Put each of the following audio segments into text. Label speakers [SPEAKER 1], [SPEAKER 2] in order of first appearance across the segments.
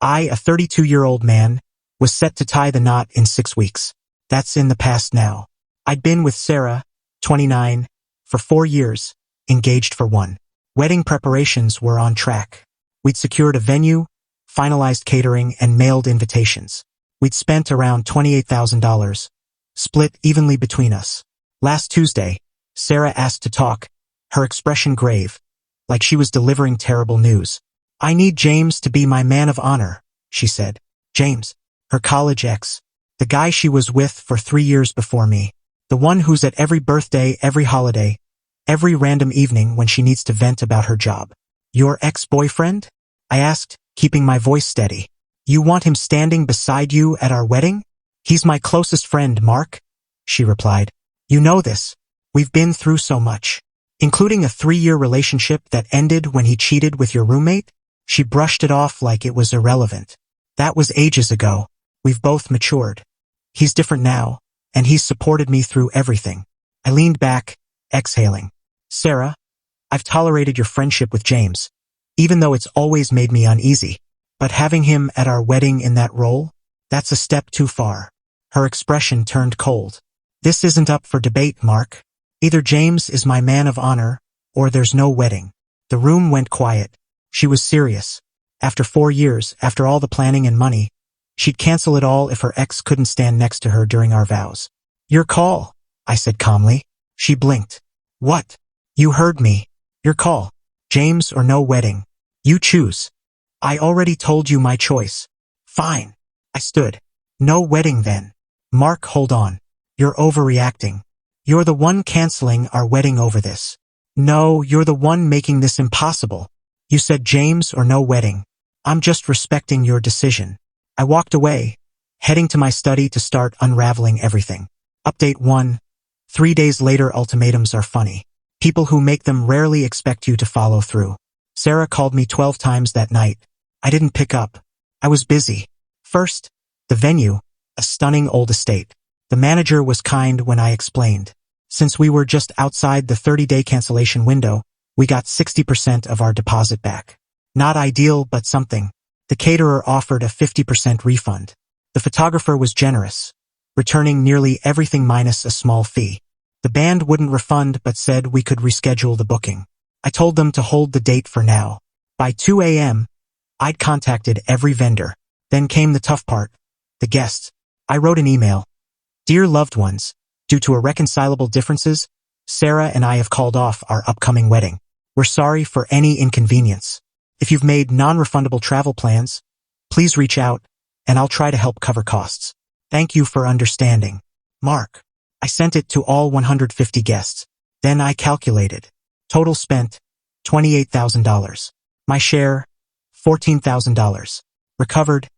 [SPEAKER 1] I, a 32-year-old man, was set to tie the knot in 6 weeks. That's in the past now. I'd been with Sarah, 29, for 4 years, engaged for 1. Wedding preparations were on track. We'd secured a venue, finalized catering, and mailed invitations. We'd spent around $28,000, split evenly between us. Last Tuesday, Sarah asked to talk, her expression grave, like she was delivering terrible news. "I need James to be my man of honor," she said. James, her college ex, the guy she was with for 3 years before me, the one who's at every birthday, every holiday, every random evening when she needs to vent about her job. "Your ex-boyfriend?" I asked, keeping my voice steady. "You want him standing beside you at our wedding?" "He's my closest friend, Mark," she replied. "You know this. We've been through so much, including a 3-year relationship that ended when he cheated with your roommate." She brushed it off like it was irrelevant. "That was ages ago. We've both matured. He's different now, and he's supported me through everything." I leaned back, exhaling. "Sarah, I've tolerated your friendship with James, even though it's always made me uneasy. But having him at our wedding in that role? That's a step too far." Her expression turned cold. "This isn't up for debate, Mark. Either James is my man of honor, or there's no wedding." The room went quiet. She was serious. After 4 years, after all the planning and money, she'd cancel it all if her ex couldn't stand next to her during our vows. "Your call," I said calmly. She blinked. "What?" "You heard me. Your call. James or no wedding. You choose." "I already told you my choice." "Fine." I stood. "No wedding then." "Mark, hold on. You're overreacting. You're the one canceling our wedding over this." "No, you're the one making this impossible. You said James or no wedding. I'm just respecting your decision." I walked away, heading to my study to start unraveling everything. Update 1. 3 days later. Ultimatums are funny. People who make them rarely expect you to follow through. Sarah called me 12 times that night. I didn't pick up. I was busy. First, the venue, a stunning old estate. The manager was kind when I explained. Since we were just outside the 30-day cancellation window, we got 60% of our deposit back. Not ideal, but something. The caterer offered a 50% refund. The photographer was generous, returning nearly everything minus a small fee. The band wouldn't refund but said we could reschedule the booking. I told them to hold the date for now. By 2 a.m., I'd contacted every vendor. Then came the tough part, the guests. I wrote an email. "Dear loved ones, due to irreconcilable differences, Sarah and I have called off our upcoming wedding. We're sorry for any inconvenience. If you've made non-refundable travel plans, please reach out, and I'll try to help cover costs. Thank you for understanding. Mark." I sent it to all 150 guests. Then I calculated. Total spent, $28,000. My share, $14,000. Recovered,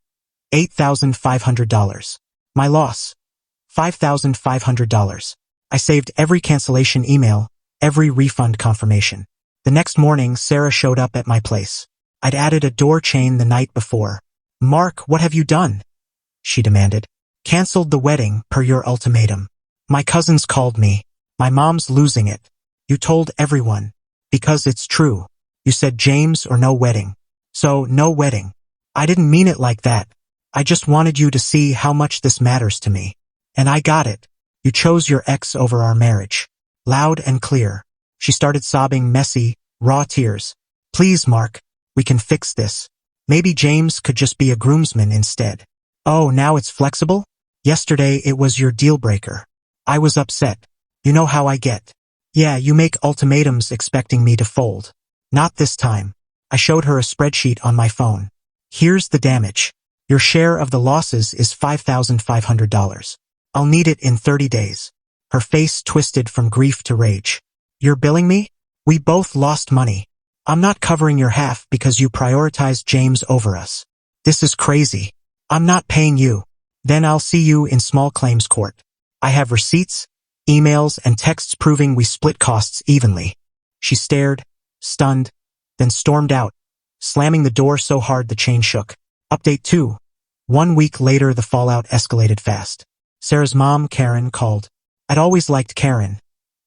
[SPEAKER 1] $8,500. My loss, $5,500. I saved every cancellation email, every refund confirmation. The next morning, Sarah showed up at my place. I'd added a door chain the night before. "Mark, what have you done?" she demanded. "Cancelled the wedding per your ultimatum. My cousins called me. My mom's losing it. You told everyone. Because it's true. You said James or no wedding. So, no wedding. I didn't mean it like that. I just wanted you to see how much this matters to me. And I got it. You chose your ex over our marriage." Loud and clear. She started sobbing messy, raw tears. "Please, Mark, we can fix this. Maybe James could just be a groomsman instead." "Oh, now it's flexible?" "Yesterday it was your deal breaker. I was upset. You know how I get. Yeah, you make ultimatums expecting me to fold. Not this time." I showed her a spreadsheet on my phone. "Here's the damage. Your share of the losses is $5,500. I'll need it in 30 days. Her face twisted from grief to rage. "You're billing me? We both lost money. I'm not covering your half because you prioritized James over us. This is crazy. I'm not paying you. Then I'll see you in small claims court. I have receipts, emails, and texts proving we split costs evenly." She stared, stunned, then stormed out, slamming the door so hard the chain shook. Update 2. 1 week later, the fallout escalated fast. Sarah's mom, Karen, called. I'd always liked Karen.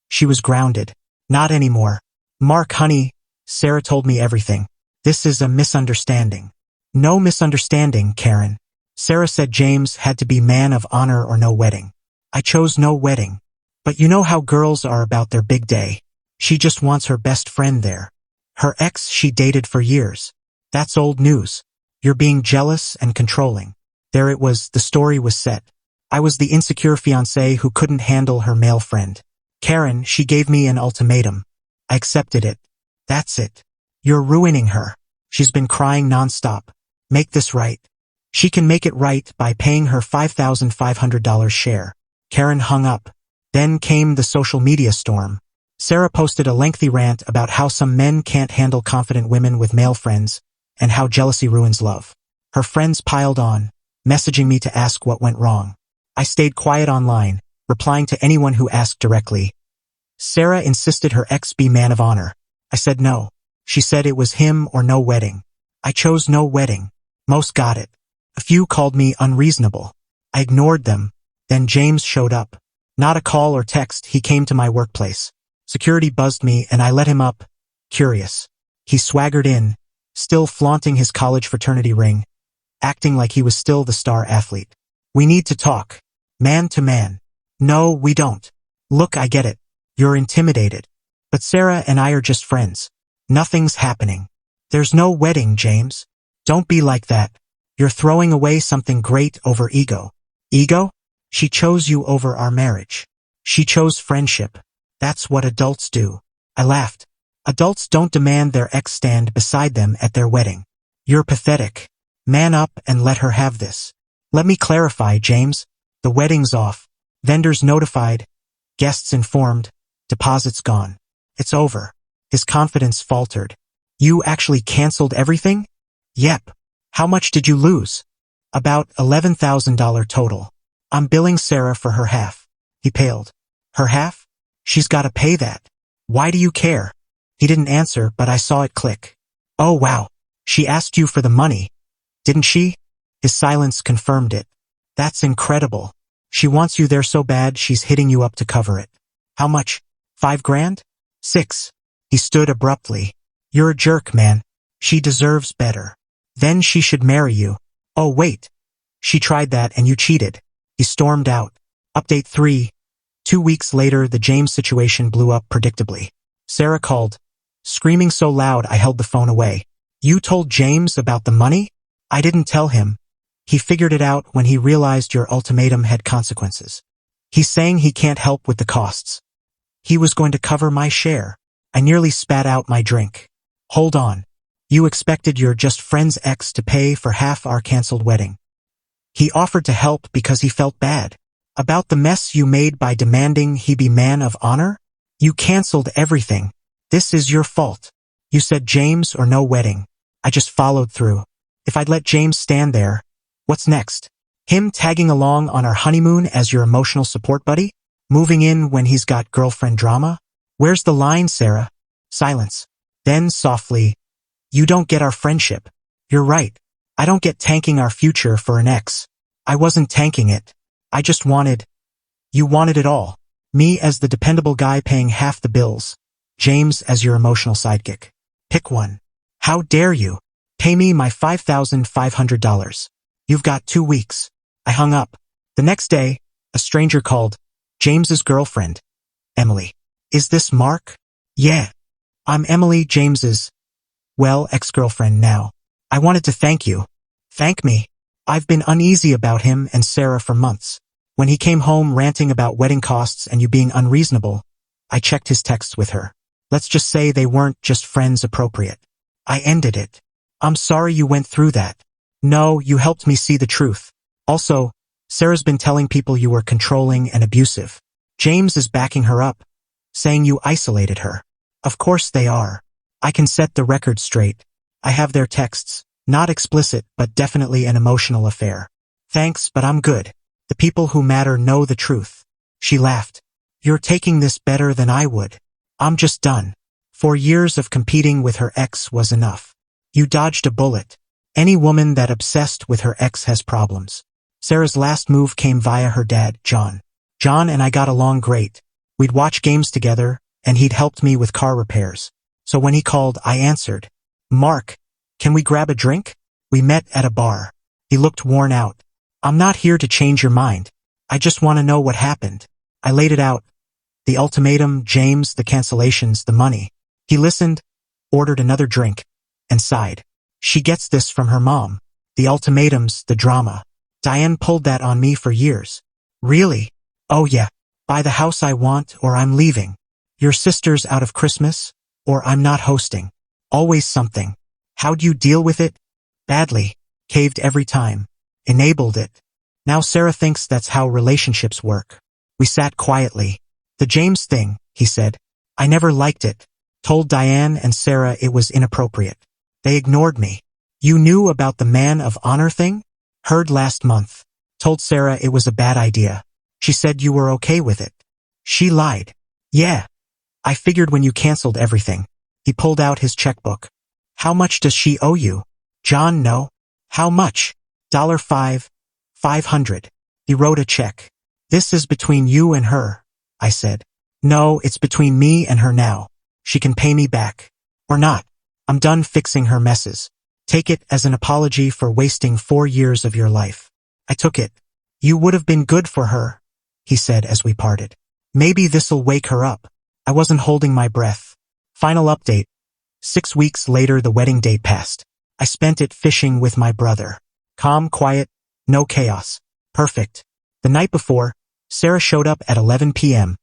[SPEAKER 1] She was grounded. Not anymore. "Mark, honey," Sarah told me everything. "This is a misunderstanding. No misunderstanding, Karen. Sarah said James had to be man of honor or no wedding. I chose no wedding. But you know how girls are about their big day. She just wants her best friend there. Her ex she dated for years. That's old news. You're being jealous and controlling. There it was, the story was set. I was the insecure fiancé who couldn't handle her male friend. Karen, she gave me an ultimatum. I accepted it. That's it. You're ruining her. She's been crying nonstop. Make this right. She can make it right by paying her $5,500 share. Karen hung up. Then came the social media storm. Sarah posted a lengthy rant about how some men can't handle confident women with male friends, and how jealousy ruins love. Her friends piled on, messaging me to ask what went wrong. I stayed quiet online, replying to anyone who asked directly. Sarah insisted her ex be man of honor. I said no. She said it was him or no wedding. I chose no wedding. Most got it. A few called me unreasonable. I ignored them. Then James showed up. Not a call or text, he came to my workplace. Security buzzed me and I let him up, curious. He swaggered in, still flaunting his college fraternity ring, acting like he was still the star athlete. We need to talk. Man to man. No, we don't. Look, I get it. You're intimidated. But Sarah and I are just friends. Nothing's happening. There's no wedding, James. Don't be like that. You're throwing away something great over ego. Ego? She chose you over our marriage. She chose friendship. That's what adults do. I laughed. Adults don't demand their ex stand beside them at their wedding. You're pathetic. Man up and let her have this. Let me clarify, James. The wedding's off. Vendors notified. Guests informed. Deposits gone. It's over. His confidence faltered. You actually canceled everything? Yep. How much did you lose? About $11,000 total. I'm billing Sarah for her half. He paled. Her half? She's gotta pay that. Why do you care? He didn't answer, but I saw it click. Oh wow. She asked you for the money. Didn't she? His silence confirmed it. That's incredible. She wants you there so bad she's hitting you up to cover it. How much? 5 grand? 6. He stood abruptly. You're a jerk, man. She deserves better. Then she should marry you. Oh wait. She tried that and you cheated. He stormed out. Update 3. 2 weeks later, the James situation blew up predictably. Sarah called, screaming so loud I held the phone away. You told James about the money? I didn't tell him. He figured it out when he realized your ultimatum had consequences. He's saying he can't help with the costs. He was going to cover my share. I nearly spat out my drink. Hold on. You expected your just friend's ex to pay for half our canceled wedding. He offered to help because he felt bad. About the mess you made by demanding he be man of honor? You canceled everything. This is your fault. You said James or no wedding. I just followed through. If I'd let James stand there, what's next? Him tagging along on our honeymoon as your emotional support buddy? Moving in when he's got girlfriend drama? Where's the line, Sarah? Silence. Then softly, you don't get our friendship. You're right. I don't get tanking our future for an ex. I wasn't tanking it. I just wanted. You wanted it all. Me as the dependable guy paying half the bills. James as your emotional sidekick. Pick one. How dare you? Pay me my $5,500. You've got 2 weeks. I hung up. The next day, a stranger called. James's girlfriend. Emily. Is this Mark? Yeah. I'm Emily, James's, well, ex-girlfriend now. I wanted to thank you. Thank me. I've been uneasy about him and Sarah for months. When he came home ranting about wedding costs and you being unreasonable, I checked his texts with her. Let's just say they weren't just friends appropriate. I ended it. I'm sorry you went through that. No, you helped me see the truth. Also, Sarah's been telling people you were controlling and abusive. James is backing her up, saying you isolated her. Of course they are. I can set the record straight. I have their texts. Not explicit, but definitely an emotional affair. Thanks, but I'm good. The people who matter know the truth. She laughed. You're taking this better than I would. I'm just done. 4 years of competing with her ex was enough. You dodged a bullet. Any woman that obsessed with her ex has problems. Sarah's last move came via her dad, John. John and I got along great. We'd watch games together, and he'd helped me with car repairs. So when he called, I answered. Mark, can we grab a drink? We met at a bar. He looked worn out. I'm not here to change your mind. I just want to know what happened. I laid it out. The ultimatum, James, the cancellations, the money. He listened, ordered another drink, and sighed. She gets this from her mom. The ultimatums, the drama. Diane pulled that on me for years. Really? Oh yeah. Buy the house I want or I'm leaving. Your sister's out of Christmas, or I'm not hosting. Always something. How'd you deal with it? Badly. Caved every time. Enabled it. Now Sarah thinks that's how relationships work. We sat quietly. The James thing, he said. I never liked it. Told Diane and Sarah it was inappropriate. They ignored me. You knew about the man of honor thing? Heard last month. Told Sarah it was a bad idea. She said you were okay with it. She lied. Yeah. I figured when you canceled everything. He pulled out his checkbook. How much does she owe you? John, no. How much? $500. He wrote a check. This is between you and her, I said. No, it's between me and her now. She can pay me back. Or not. I'm done fixing her messes. Take it as an apology for wasting 4 years of your life. I took it. You would have been good for her, he said as we parted. Maybe this'll wake her up. I wasn't holding my breath. Final update. 6 weeks later the wedding date passed. I spent it fishing with my brother. Calm, quiet, no chaos. Perfect. The night before, Sarah showed up at 11 p.m.,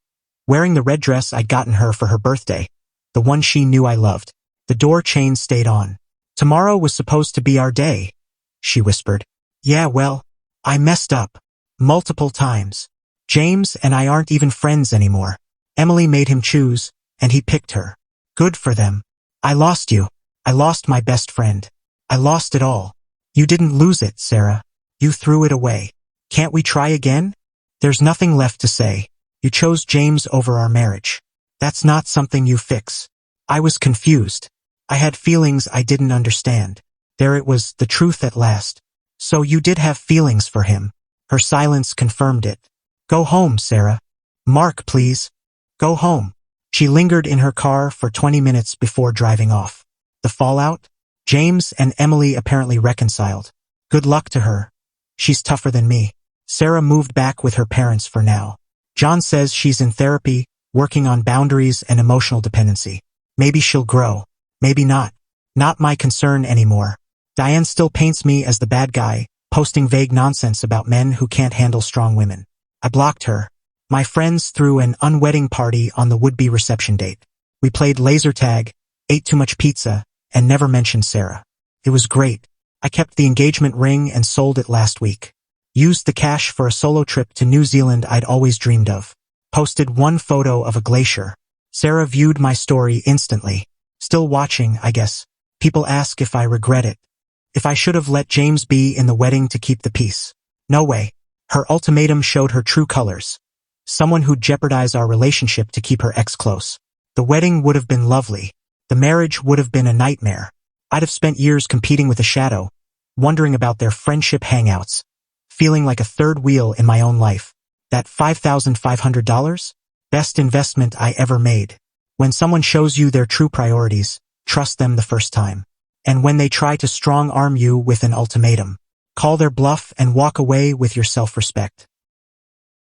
[SPEAKER 1] wearing the red dress I'd gotten her for her birthday, the one she knew I loved. The door chain stayed on. Tomorrow was supposed to be our day, she whispered. Yeah, well, I messed up. Multiple times. James and I aren't even friends anymore. Emily made him choose, and he picked her. Good for them. I lost you. I lost my best friend. I lost it all. You didn't lose it, Sarah. You threw it away. Can't we try again? There's nothing left to say. You chose James over our marriage. That's not something you fix. I was confused. I had feelings I didn't understand. There it was, the truth at last. So you did have feelings for him. Her silence confirmed it. Go home, Sarah. Mark, please. Go home. She lingered in her car for 20 minutes before driving off. The fallout? James and Emily apparently reconciled. Good luck to her. She's tougher than me. Sarah moved back with her parents for now. John says she's in therapy, working on boundaries and emotional dependency. Maybe she'll grow. Maybe not. Not my concern anymore. Diane still paints me as the bad guy, posting vague nonsense about men who can't handle strong women. I blocked her. My friends threw an unwedding party on the would-be reception date. We played laser tag, ate too much pizza, and never mentioned Sarah. It was great. I kept the engagement ring and sold it last week. Used the cash for a solo trip to New Zealand I'd always dreamed of. Posted one photo of a glacier. Sarah viewed my story instantly. Still watching, I guess. People ask if I regret it. If I should have let James be in the wedding to keep the peace. No way. Her ultimatum showed her true colors. Someone who'd jeopardize our relationship to keep her ex close. The wedding would have been lovely. The marriage would have been a nightmare. I'd have spent years competing with a shadow, wondering about their friendship hangouts, feeling like a third wheel in my own life. That $5,500? Best investment I ever made. When someone shows you their true priorities, trust them the first time. And when they try to strong-arm you with an ultimatum, call their bluff and walk away with your self-respect.